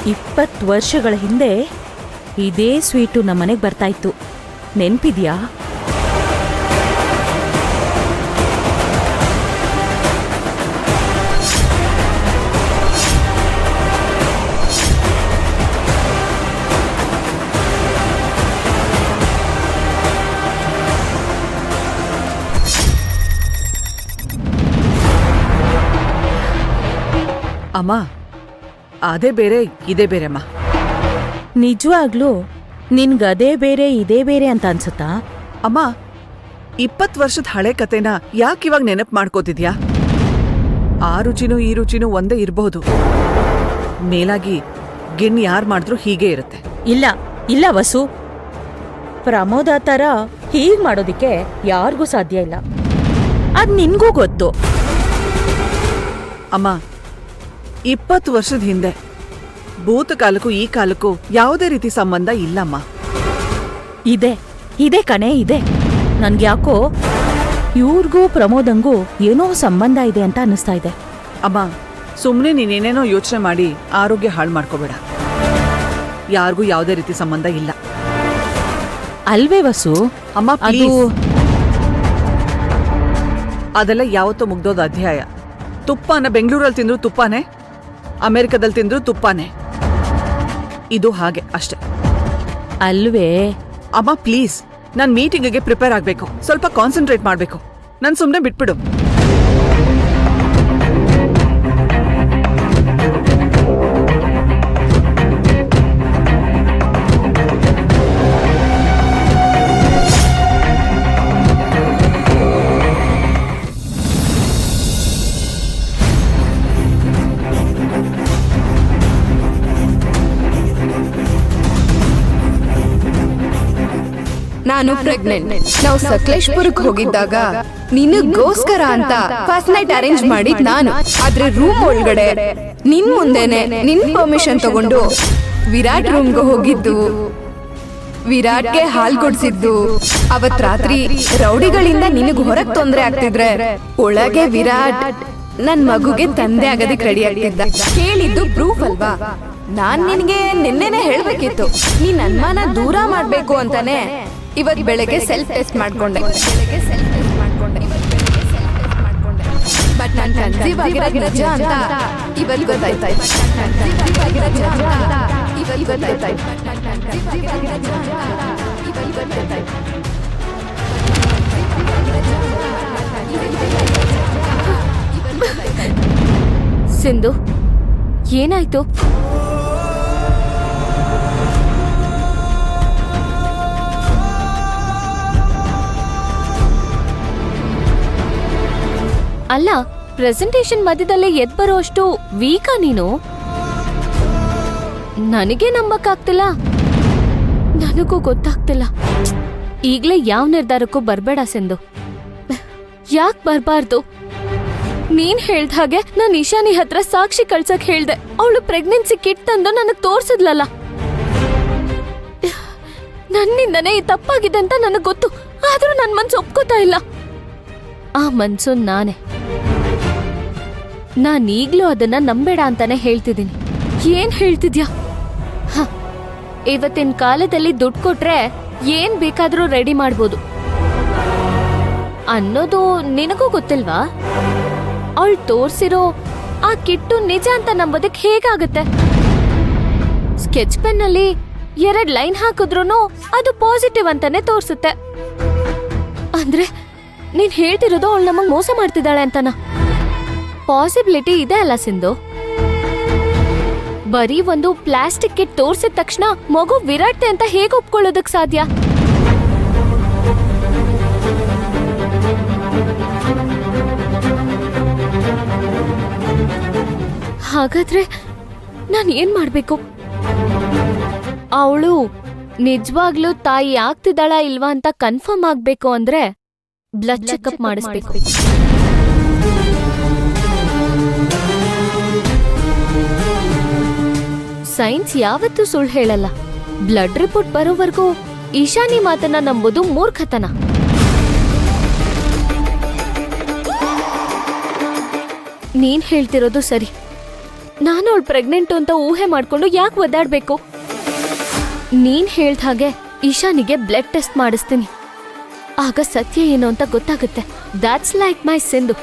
20 ವರ್ಷಗಳ ಹಿಂದೆ ಇದೇ ಸ್ವೀಟು ನಮ್ಮನೆಗೆ ಬರ್ತಾ ಇತ್ತು, ನೆನ್ಪಿದ್ಯಾ? ಅಮ್ಮ, ಅದೇ ಬೇರೆ ಇದೇ ಬೇರೆ ಅಮ್ಮ. ನಿಜವಾಗ್ಲೂ ನಿನ್ಗದೇ ಬೇರೆ ಇದೇ ಬೇರೆ ಅಂತ ಅನ್ಸುತ್ತಾ? ಅಮ್ಮ, 20 ವರ್ಷದ ಹಳೆ ಕತೆನ ಯಾಕಿವಾಗ ನೆನಪು ಮಾಡ್ಕೋತಿದ್ಯಾ? ಆ ರುಚಿನೂ ಈ ರುಚಿನೂ ಒಂದೇ ಇರಬಹುದು. ಮೇಲಾಗಿ ಗಿಣ್ಣು ಯಾರು ಮಾಡಿದ್ರು ಹೀಗೆ ಇರುತ್ತೆ. ಇಲ್ಲ ಇಲ್ಲ ವಸು, ಪ್ರಮೋದ ಥರ ಹೀಗ್ ಮಾಡೋದಿಕ್ಕೆ ಯಾರಿಗೂ ಸಾಧ್ಯ ಇಲ್ಲ. ಅದ್ ನಿನ್ಗೂ ಗೊತ್ತು. ಅಮ್ಮ, 20 ವರ್ಷದ ಹಿಂದೆ ಭೂತಕಾಲಕ್ಕೂ ಈ ಕಾಲಕ್ಕೂ ಯಾವುದೇ ರೀತಿ ಸಂಬಂಧ ಇಲ್ಲಮ್ಮ. ಇದೆ ಕಣೆ ಇದೆ. ನನ್ಗ್ಯಾಕೋ ಇವ್ರಿಗೂ ಪ್ರಮೋದಂಗೂ ಏನೋ ಸಂಬಂಧ ಇದೆ ಅಂತ ಅನ್ನಿಸ್ತಾ ಇದೆ. ಅಮ್ಮ, ಸುಮ್ಮನೆ ನೀನೇನೇನೋ ಯೋಚನೆ ಮಾಡಿ ಆರೋಗ್ಯ ಹಾಳು ಮಾಡ್ಕೋಬೇಡ. ಯಾರಿಗೂ ಯಾವುದೇ ರೀತಿ ಸಂಬಂಧ ಇಲ್ಲ ಅಲ್ವೇ ವಸು? ಅಮ್ಮ, ಅದು ಅದೆಲ್ಲ ಯಾವತ್ತೋ ಮುಗ್ದೋದ ಅಧ್ಯಾಯ. ತುಪ್ಪನ ಬೆಂಗಳೂರಲ್ಲಿ ತಿಂದ್ರು ತುಪ್ಪನೇ, ಅಮೆರಿಕದಲ್ಲಿ ತಿಂದ್ರು ತುಪ್ಪನೇ. ಇದು ಹಾಗೆ ಅಷ್ಟೆ ಅಲ್ವೇ? ಅಮ್ಮ ಪ್ಲೀಸ್, ನಾನು ಮೀಟಿಂಗಿಗೆ ಪ್ರಿಪೇರ್ ಆಗಬೇಕು, ಸ್ವಲ್ಪ ಕಾನ್ಸಂಟ್ರೇಟ್ ಮಾಡಬೇಕು. ನಾನು ಸುಮ್ಮನೆ ಬಿಟ್ಬಿಡು. ನಾನು ಪ್ರೆಗ್ನೆಂಟ್. ನಾವು ಸಕಲೇಶ್ಪುರಕ್ಕೆ ಹೋಗಿದ್ದಾಗ ನಿನಗೋಸ್ಕರ ಅಂತ ಫಸ್ಟ್ ನೈಟ್ ಅರೇಂಜ್ ಮಾಡಿದ್ ನಾನು. ಆದ್ರೆ ರೂಮ್ ಒಳಗಡೆ ನಿನ್ ಮುಂದೆನೆ ನಿನ್ ಪರ್ಮಿಷನ್ ತಗೊಂಡು ವಿರಾಟ್ ರೂಮ್ಗೆ ಹೋಗಿದ್ದು, ವಿರಾಟ್ಗೆ ಹಾಲ್ ಕೊಡ್ಸಿದ್ದು. ಅವತ್ ರಾತ್ರಿ ರೌಡಿಗಳಿಂದ ನಿನಗ್ ಹೊರಗ್ ತೊಂದ್ರೆ ಆಗ್ತಿದ್ರೆ ಒಳಗೆ ವಿರಾಟ್ ನನ್ ಮಗುಗೆ ತಂದೆ ಆಗೋದಕ್ಕೆ ರೆಡಿ ಆಗ್ತಿದ್ದ. ಕೇಳಿದ್ದು ಪ್ರೂಫ್ ಅಲ್ವಾ? ನಾನ್ ನಿನ್ಗೆ ನಿನ್ನೆನೆ ಹೇಳ್ಬೇಕಿತ್ತು. ನೀನ್ ಅನುಮಾನ ದೂರ ಮಾಡ್ಬೇಕು ಅಂತಾನೆ ಇವತ್ ಬೆಳಗ್ಗೆ ಸೆಲ್ಫ್ ಟೆಸ್ಟ್ ಮಾಡ್ಕೊಂಡೆ. ಬಟ್ ನಾನ್ ಕನ್ಸೀವ್ ಆಗಿರೋದು ನಿಜ ಅಂತ ಇವತ್ ಗೊತ್ತಾಯ್ತು. ಸಿಂಧು, ಏನಾಯ್ತು? ಅಲ್ಲ, ಪ್ರೆಸೆಂಟೇಶನ್ ಮಧ್ಯದಲ್ಲೇ ಎದ್ ಬರೋ ಅಷ್ಟು ವೀಕಾ ನೀನು? ನನಗೆ ನಂಬಕ್ಕಾಗ್ತಿಲ್ಲ, ನನಗೂ ಗೊತ್ತಾಗ್ತಿಲ್ಲ. ಈಗ್ಲೇ ಯಾವ ನಿರ್ಧಾರಕ್ಕೂ ಬರ್ಬೇಡ ಸಿಂಧು. ಯಾಕೆ ಬರ್ಬಾರ್ದು? ನೀನ್ ಹೇಳ್ದ ಹಾಗೆ ನಾನ್ ಇಶಾನಿ ಹತ್ರ ಸಾಕ್ಷಿ ಕಳ್ಸಕ್ ಹೇಳ್ದೆ. ಅವಳು ಪ್ರೆಗ್ನೆನ್ಸಿ ಕಿಟ್ ತಂದು ನನಗ್ ತೋರ್ಸಿದ್ಲಲ್ಲ. ನನ್ನಿಂದನೇ ಈ ತಪ್ಪಾಗಿದೆ ಅಂತ ನನಗ್ ಗೊತ್ತು, ಆದ್ರೂ ನನ್ ಮನ್ಸು ಒಪ್ಕೋತಾ ಇಲ್ಲ. ಆ ಮನ್ಸು ನಾನೇ. ನಾನೀಗ್ಲೂ ಅದನ್ನ ನಂಬೇಡ ಅಂತಾನೆ ಹೇಳ್ತಿದ್ದೀನಿ. ಏನ್ ಹೇಳ್ತಿದ್ಯಾ? ಇವತ್ತಿನ ಕಾಲದಲ್ಲಿ ದುಡ್ಡು ಕೊಟ್ರೆ ಏನ್ ಬೇಕಾದ್ರೂ ರೆಡಿ ಮಾಡ್ಬೋದು ಅನ್ನೋದು ನಿನಗೂ ಗೊತ್ತಿಲ್ವಾ? ಅವಳು ತೋರ್ಸಿರೋ ಆ ಕಿಟ್ಟು ನಿಜ ಅಂತ ನಂಬೋದಕ್ಕೆ ಹೇಗಾಗತ್ತೆ? ಸ್ಕೆಚ್ ಪೆನ್ ಅಲ್ಲಿ 2 ಲೈನ್ ಹಾಕಿದ್ರೂ ಅದು ಪಾಸಿಟಿವ್ ಅಂತಾನೆ ತೋರ್ಸುತ್ತೆ. ಅಂದ್ರೆ ನೀನ್ ಹೇಳ್ತಿರೋದು ಅವಳು ನಮಗ್ ಮೋಸ ಮಾಡ್ತಿದ್ದಾಳೆ ಅಂತನ? ಪಾಸಿಬಿಲಿಟಿ ಇದೆ ಅಲ್ಲ ಸಿಂಧು? ಬರೀ ಒಂದು ಪ್ಲಾಸ್ಟಿಕ್ ಕಿಟ್ ತೋರ್ಸಿದ ತಕ್ಷಣ ಮಗು ವಿರಾಟ್ತೆ ಅಂತ ಹೇಗೆ ಒಪ್ಕೊಳ್ಳೋದಕ್ ಸಾಧ್ಯ? ಹಾಗಾದ್ರೆ ನಾನ್ ಏನ್ ಮಾಡ್ಬೇಕು? ಅವಳು ನಿಜವಾಗ್ಲೂ ತಾಯಿ ಆಗ್ತಿದ್ದಾಳ ಇಲ್ವಾ ಅಂತ ಕನ್ಫರ್ಮ್ ಆಗ್ಬೇಕು ಅಂದ್ರೆ ಬ್ಲಡ್ ಚೆಕಪ್ ಮಾಡಿಸ್ಬೇಕು. ಸೈನ್ಸ್ ಯಾವತ್ತೂ ಸುಳ್ಳು ಹೇಳಲ್ಲ. ಬ್ಲಡ್ ರಿಪೋರ್ಟ್ ಬರೋವರೆಗೂ ಈಶಾನಿ ಮಾತನ್ನ ನಂಬೋದು ಮೂರ್ಖತನ. ನೀನ್ ಹೇಳ್ತಿರೋದು ಸರಿ. ನಾನು ಅವಳು ಪ್ರೆಗ್ನೆಂಟ್ ಅಂತ ಊಹೆ ಮಾಡ್ಕೊಂಡು ಯಾಕೆ ಒದ್ದಾಡ್ಬೇಕು? ನೀನ್ ಹೇಳ್ದ ಹಾಗೆ ಈಶಾನಿಗೆ ಬ್ಲಡ್ ಟೆಸ್ಟ್ ಮಾಡಿಸ್ತೀನಿ. ಆಗ ಸತ್ಯ ಏನು ಅಂತ ಗೊತ್ತಾಗುತ್ತೆ. That's like my Sindhu.